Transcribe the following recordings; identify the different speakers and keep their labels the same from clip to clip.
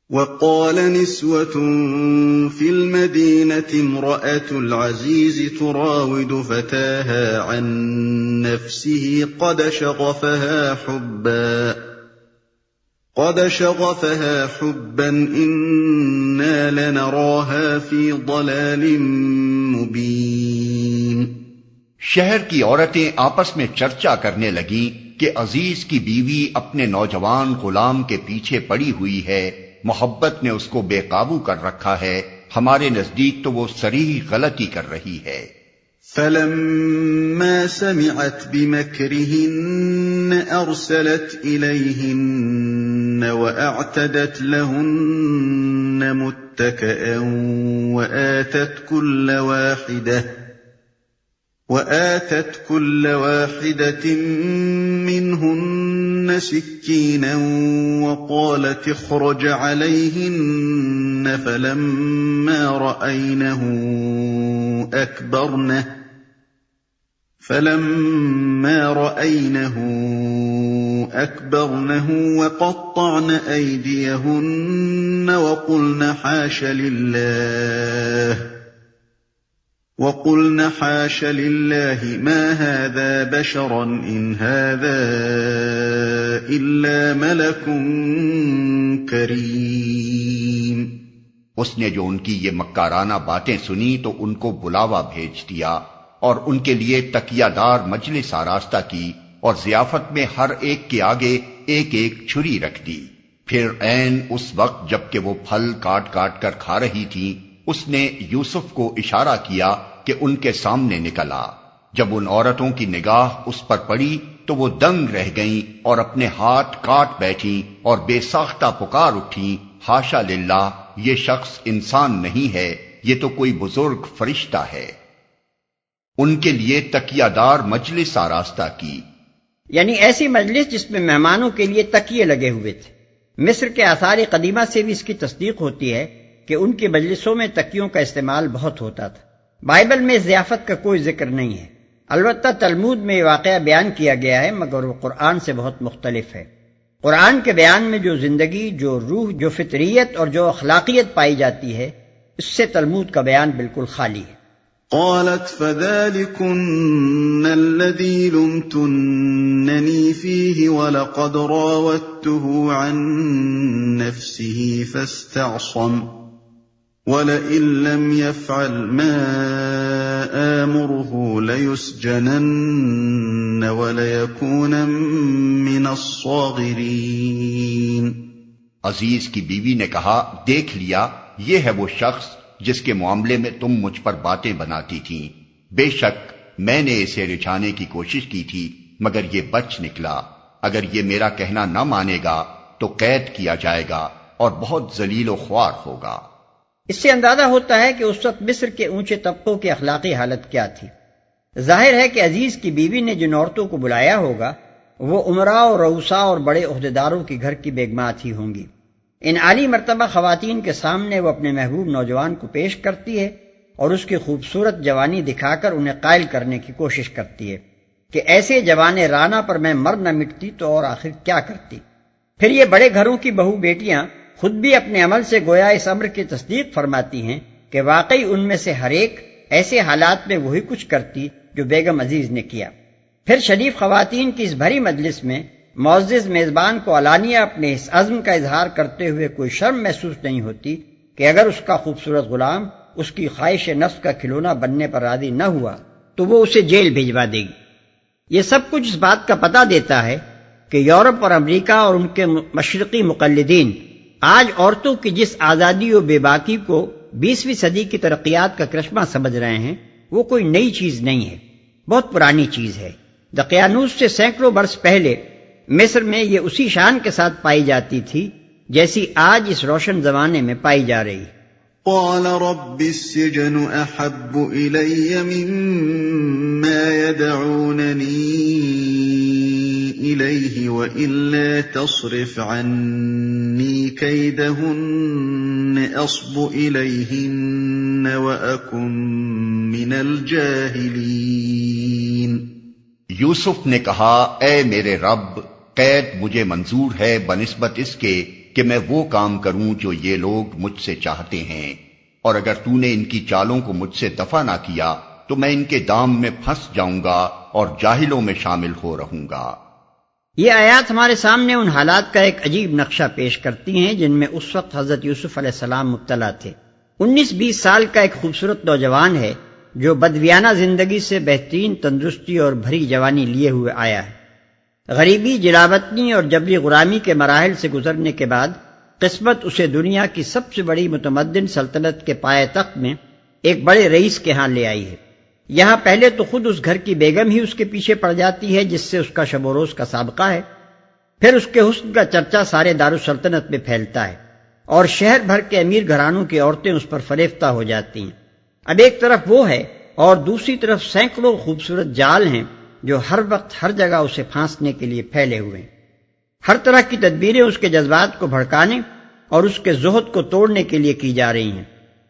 Speaker 1: وقال نسوة في المدينة امرأة العزيز تراود فتاها عن نفسه قد شغفها حبا إنا لنراها في ضلال مبين۔
Speaker 2: شہر کی عورتیں آپس میں چرچا کرنے لگیں کہ عزیز کی بیوی اپنے نوجوان غلام کے پیچھے پڑی ہوئی ہے، محبت نے اس کو بے قابو کر رکھا ہے، ہمارے نزدیک تو وہ صریح غلطی کر رہی ہے۔
Speaker 1: فلما سمعت بمكرهن أرسلت إليهن وأعتدت لهن متكئا وآتت كل واحدة منهن سكينا وقالت اخرج عليهن فلما رأينه أكبرنه وقطعن أيديهن وقلن حاش لله ما هذا بشرا إن هذا إلا ملك كريم۔
Speaker 2: اس نے جو ان کی یہ مکارانہ باتیں سنی تو ان کو بلاوا بھیج دیا اور ان کے لیے تکیہ دار مجلس آراستہ کی اور ضیافت میں ہر ایک کے آگے ایک ایک چھری رکھ دی۔ پھر عین اس وقت جب کہ وہ پھل کاٹ کاٹ کر کھا رہی تھی، اس نے یوسف کو اشارہ کیا کہ ان کے سامنے نکل آ۔ جب ان عورتوں کی نگاہ اس پر پڑی تو وہ دنگ رہ گئیں اور اپنے ہاتھ کاٹ بیٹھیں اور بے ساختہ پکار اٹھیں، حاشا للہ، یہ شخص انسان نہیں ہے، یہ تو کوئی بزرگ فرشتہ ہے۔ ان کے لیے تکیہ دار مجلس آراستہ کی،
Speaker 3: یعنی ایسی مجلس جس میں مہمانوں کے لیے تکیے لگے ہوئے تھے۔ مصر کے آثار قدیمہ سے بھی اس کی تصدیق ہوتی ہے کہ ان کی مجلسوں میں تکیوں کا استعمال بہت ہوتا تھا۔ بائبل میں ضیافت کا کوئی ذکر نہیں ہے، البتہ تلمود میں یہ واقعہ بیان کیا گیا ہے، مگر وہ قرآن سے بہت مختلف ہے۔ قرآن کے بیان میں جو زندگی، جو روح، جو فطریت اور جو اخلاقیت پائی جاتی ہے، اس سے تلمود کا بیان بالکل خالی ہے۔
Speaker 1: قالت فذلكن الذي لمتنني فيه ولقد راودته عن نفسه فاستعصم ولئن لم يفعل ما آمره ليسجنن وليكون من الصاغرين۔
Speaker 2: عزیز کی بیوی نے کہا، دیکھ لیا، یہ ہے وہ شخص جس کے معاملے میں تم مجھ پر باتیں بناتی تھی، بے شک میں نے اسے رجھانے کی کوشش کی تھی مگر یہ بچ نکلا، اگر یہ میرا کہنا نہ مانے گا تو قید کیا جائے گا اور بہت ذلیل و خوار ہوگا۔
Speaker 3: اس سے اندازہ ہوتا ہے کہ اس وقت مصر کے اونچے طبقوں کی اخلاقی حالت کیا تھی۔ ظاہر ہے کہ عزیز کی بیوی نے جن عورتوں کو بلایا ہوگا وہ امراء اور رؤساء اور بڑے عہدیداروں کے گھر کی بیگمات ہی ہوں گی۔ ان عالی مرتبہ خواتین کے سامنے وہ اپنے محبوب نوجوان کو پیش کرتی ہے اور اس کی خوبصورت جوانی دکھا کر انہیں قائل کرنے کی کوشش کرتی ہے کہ ایسے جوان رانا پر میں مر نہ مٹتی تو اور آخر کیا کرتی۔ پھر یہ بڑے گھروں کی بہو بیٹیاں خود بھی اپنے عمل سے گویا اس امر کی تصدیق فرماتی ہیں کہ واقعی ان میں سے ہر ایک ایسے حالات میں وہی کچھ کرتی جو بیگم عزیز نے کیا۔ پھر شریف خواتین کی اس بھری مجلس میں معزز میزبان کو علانیہ اپنے اس عزم کا اظہار کرتے ہوئے کوئی شرم محسوس نہیں ہوتی کہ اگر اس کا خوبصورت غلام اس کی خواہش نفس کا کھلونا بننے پر راضی نہ ہوا تو وہ اسے جیل بھیجوا دے گی۔ یہ سب کچھ اس بات کا پتہ دیتا ہے کہ یورپ اور امریکہ اور ان کے مشرقی مقلدین آج عورتوں کی جس آزادی و بے باکی کو 20ویں صدی کی ترقیات کا کرشمہ سمجھ رہے ہیں وہ کوئی نئی چیز نہیں ہے، بہت پرانی چیز ہے۔ دقیانوس سے سینکڑوں برس پہلے مصر میں یہ اسی شان کے ساتھ پائی جاتی تھی جیسی آج اس روشن زمانے میں پائی جا رہی ہے۔
Speaker 1: قال رب السجن احب الی مما يدعوننی الیہ والا تصرف عنی کیدہن اصب الیہن واکن من الجاہلین۔ یوسف
Speaker 2: نے کہا، اے میرے رب، قید مجھے منظور ہے بنسبت اس کے کہ میں وہ کام کروں جو یہ لوگ مجھ سے چاہتے ہیں، اور اگر تو نے ان کی چالوں کو مجھ سے دفع نہ کیا تو میں ان کے دام میں پھنس جاؤں گا اور جاہلوں میں شامل ہو رہوں گا۔
Speaker 3: یہ آیات ہمارے سامنے ان حالات کا ایک عجیب نقشہ پیش کرتی ہیں جن میں اس وقت حضرت یوسف علیہ السلام مبتلا تھے۔ 19-20 سال کا ایک خوبصورت نوجوان ہے جو بدویانہ زندگی سے بہترین تندرستی اور بھری جوانی لیے ہوئے آیا ہے۔ غریبی، جلاوطنی اور جبری غلامی کے مراحل سے گزرنے کے بعد قسمت اسے دنیا کی سب سے بڑی متمدن سلطنت کے پائے تخت میں ایک بڑے رئیس کے ہاں لے آئی ہے۔ یہاں پہلے تو خود اس گھر کی بیگم ہی اس کے پیچھے پڑ جاتی ہے جس سے اس کا شب و روز کا سابقہ ہے، پھر اس کے حسن کا چرچا سارے دارالسلطنت میں پھیلتا ہے اور شہر بھر کے امیر گھرانوں کی عورتیں اس پر فریفتہ ہو جاتی ہیں۔ اب ایک طرف وہ ہے اور دوسری طرف سینکڑوں خوبصورت جال ہیں جو ہر وقت ہر جگہ اسے پھانسنے کے لیے پھیلے ہوئے ہیں۔ ہر طرح کی تدبیریں اس کے جذبات کو بھڑکانے اور اس کے زہد کو توڑنے کے لیے کی جا رہی ہیں۔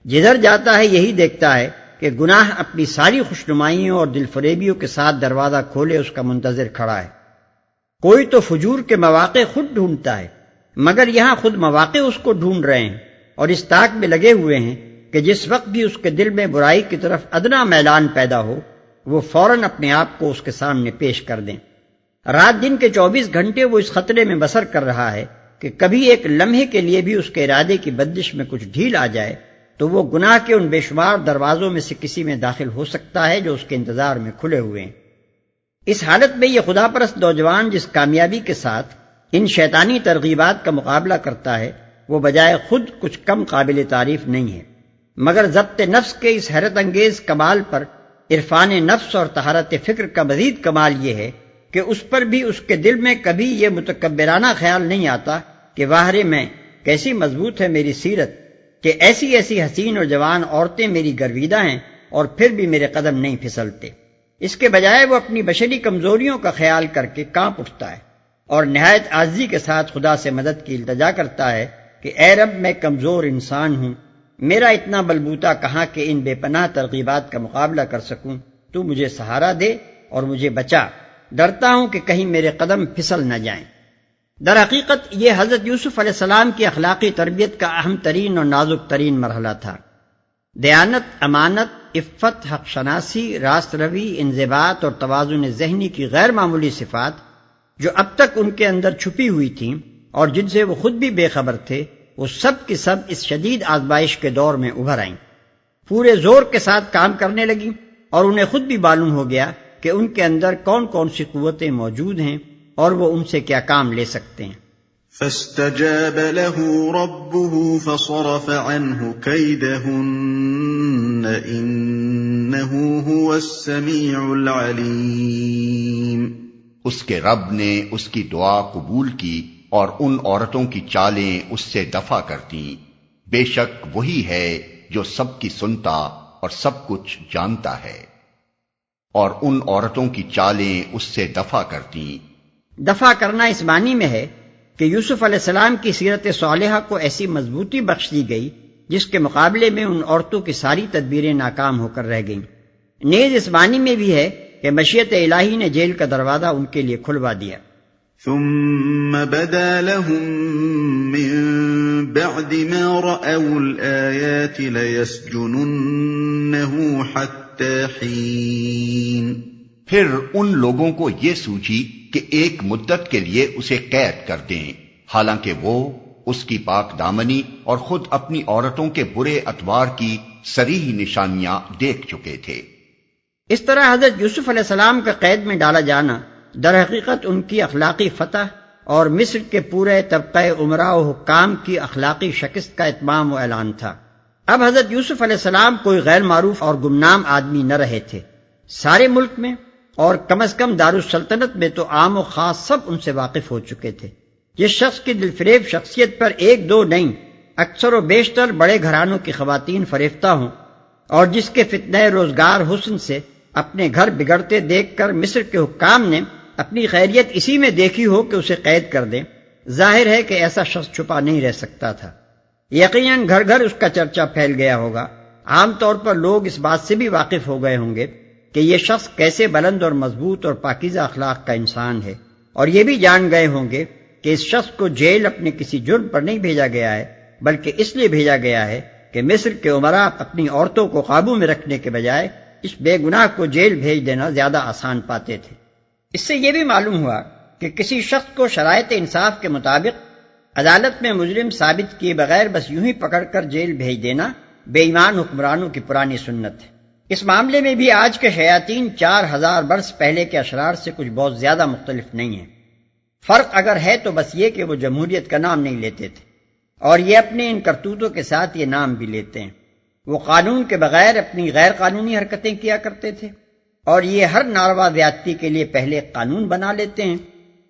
Speaker 3: جدھر جاتا ہے یہی دیکھتا ہے کہ گناہ اپنی ساری خوشنمائیوں اور دل فریبیوں کے ساتھ دروازہ کھولے اس کا منتظر کھڑا ہے۔ کوئی تو فجور کے مواقع خود ڈھونڈتا ہے، مگر یہاں خود مواقع اس کو ڈھونڈ رہے ہیں اور اس طاق میں لگے ہوئے ہیں کہ جس وقت بھی اس کے دل میں برائی کی طرف ادنا میلان پیدا ہو وہ فوراً اپنے آپ کو اس کے سامنے پیش کر دیں۔ رات دن کے 24 گھنٹے وہ اس خطرے میں بسر کر رہا ہے کہ کبھی ایک لمحے کے لیے بھی اس کے ارادے کی بندش میں کچھ ڈھیل آ جائے تو وہ گناہ کے ان بے شمار دروازوں میں سے کسی میں داخل ہو سکتا ہے جو اس کے انتظار میں کھلے ہوئے ہیں۔ اس حالت میں یہ خدا پرست نوجوان جس کامیابی کے ساتھ ان شیطانی ترغیبات کا مقابلہ کرتا ہے وہ بجائے خود کچھ کم قابل تعریف نہیں ہے، مگر ضبط نفس کے اس حیرت انگیز کمال پر عرفان نفس اور طہارت فکر کا مزید کمال یہ ہے کہ اس پر بھی اس کے دل میں کبھی یہ متکبرانہ خیال نہیں آتا کہ واہ میں کیسی مضبوط ہے میری سیرت، کہ ایسی ایسی حسین اور جوان عورتیں میری گرویدہ ہیں اور پھر بھی میرے قدم نہیں پھسلتے۔ اس کے بجائے وہ اپنی بشری کمزوریوں کا خیال کر کے کانپ اٹھتا ہے اور نہایت عاجزی کے ساتھ خدا سے مدد کی التجا کرتا ہے کہ اے رب میں کمزور انسان ہوں، میرا اتنا بلبوتا کہاں کہ ان بے پناہ ترغیبات کا مقابلہ کر سکوں، تو مجھے سہارا دے اور مجھے بچا، ڈرتا ہوں کہ کہیں میرے قدم پھسل نہ جائیں۔ در حقیقت یہ حضرت یوسف علیہ السلام کی اخلاقی تربیت کا اہم ترین اور نازک ترین مرحلہ تھا۔ دیانت، امانت، عفت، حق شناسی، راست روی، انضباط اور توازن ذہنی کی غیر معمولی صفات جو اب تک ان کے اندر چھپی ہوئی تھیں اور جن سے وہ خود بھی بے خبر تھے، وہ سب کی سب اس شدید آزمائش کے دور میں ابھر آئیں، پورے زور کے ساتھ کام کرنے لگیں اور انہیں خود بھی معلوم ہو گیا کہ ان کے اندر کون کون سی قوتیں موجود ہیں اور وہ ان سے کیا کام لے سکتے ہیں۔
Speaker 1: فاستجاب له ربه فصرف عنه كيدهن إنه هو السميع العليم۔
Speaker 2: اس کے رب نے اس کی دعا قبول کی اور ان عورتوں کی چالیں اس سے دفع کر دیں، بے شک وہی ہے جو سب کی سنتا اور سب کچھ جانتا ہے۔ اور ان عورتوں کی چالیں اس سے دفع کر دیں۔
Speaker 3: دفع کرنا اس معنی میں ہے کہ یوسف علیہ السلام کی سیرت صالحہ کو ایسی مضبوطی بخش دی گئی جس کے مقابلے میں ان عورتوں کی ساری تدبیریں ناکام ہو کر رہ گئیں۔ نیز اس معنی میں بھی ہے کہ مشیت الہی نے جیل کا دروازہ ان کے لیے کھلوا دیا۔
Speaker 1: ثم بدا لهم من بعد ما رأوا الآيات ليسجننه حتى حين۔
Speaker 2: پھر ان لوگوں کو یہ سوچی کہ ایک مدت کے لیے اسے قید کر دیں، حالانکہ وہ اس کی پاک دامنی اور خود اپنی عورتوں کے برے اطوار کی صریح نشانیاں دیکھ چکے تھے۔
Speaker 3: اس طرح حضرت یوسف علیہ السلام کا قید میں ڈالا جانا در حقیقت ان کی اخلاقی فتح اور مصر کے پورے طبقہ امراء و حکام کی اخلاقی شکست کا اتمام و اعلان تھا۔ اب حضرت یوسف علیہ السلام کوئی غیر معروف اور گمنام آدمی نہ رہے تھے، سارے ملک میں اور کم از کم دارالسلطنت میں تو عام و خاص سب ان سے واقف ہو چکے تھے۔ جس شخص کی دلفریب شخصیت پر ایک دو نہیں، اکثر و بیشتر بڑے گھرانوں کی خواتین فریفتہ ہوں اور جس کے فتنہ روزگار حسن سے اپنے گھر بگڑتے دیکھ کر مصر کے حکام نے اپنی خیریت اسی میں دیکھی ہو کہ اسے قید کر دیں، ظاہر ہے کہ ایسا شخص چھپا نہیں رہ سکتا تھا۔ یقیناً گھر گھر اس کا چرچا پھیل گیا ہوگا۔ عام طور پر لوگ اس بات سے بھی واقف ہو گئے ہوں گے کہ یہ شخص کیسے بلند اور مضبوط اور پاکیزہ اخلاق کا انسان ہے، اور یہ بھی جان گئے ہوں گے کہ اس شخص کو جیل اپنے کسی جرم پر نہیں بھیجا گیا ہے، بلکہ اس لیے بھیجا گیا ہے کہ مصر کے امراء اپنی عورتوں کو قابو میں رکھنے کے بجائے اس بے گناہ کو جیل بھیج دینا زیادہ آسان پاتے تھے۔ اس سے یہ بھی معلوم ہوا کہ کسی شخص کو شرائط انصاف کے مطابق عدالت میں مجرم ثابت کیے بغیر بس یوں ہی پکڑ کر جیل بھیج دینا بے ایمان حکمرانوں کی پرانی سنت ہے۔ اس معاملے میں بھی آج کے شیاطین 4000 برس پہلے کے اشرار سے کچھ بہت زیادہ مختلف نہیں ہیں۔ فرق اگر ہے تو بس یہ کہ وہ جمہوریت کا نام نہیں لیتے تھے، اور یہ اپنے ان کرتوتوں کے ساتھ یہ نام بھی لیتے ہیں۔ وہ قانون کے بغیر اپنی غیر قانونی حرکتیں کیا کرتے تھے، اور یہ ہر ناروا زیادتی کے لیے پہلے قانون بنا لیتے ہیں۔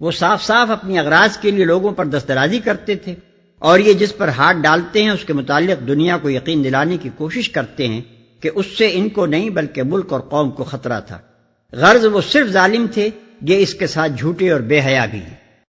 Speaker 3: وہ صاف صاف اپنی اغراض کے لیے لوگوں پر دسترازی کرتے تھے، اور یہ جس پر ہاتھ ڈالتے ہیں اس کے متعلق دنیا کو یقین دلانے کی کوشش کرتے ہیں کہ اس سے ان کو نہیں بلکہ ملک اور قوم کو خطرہ تھا۔ غرض وہ صرف ظالم تھے، یہ اس کے ساتھ جھوٹے اور بے حیا بھی ہیں۔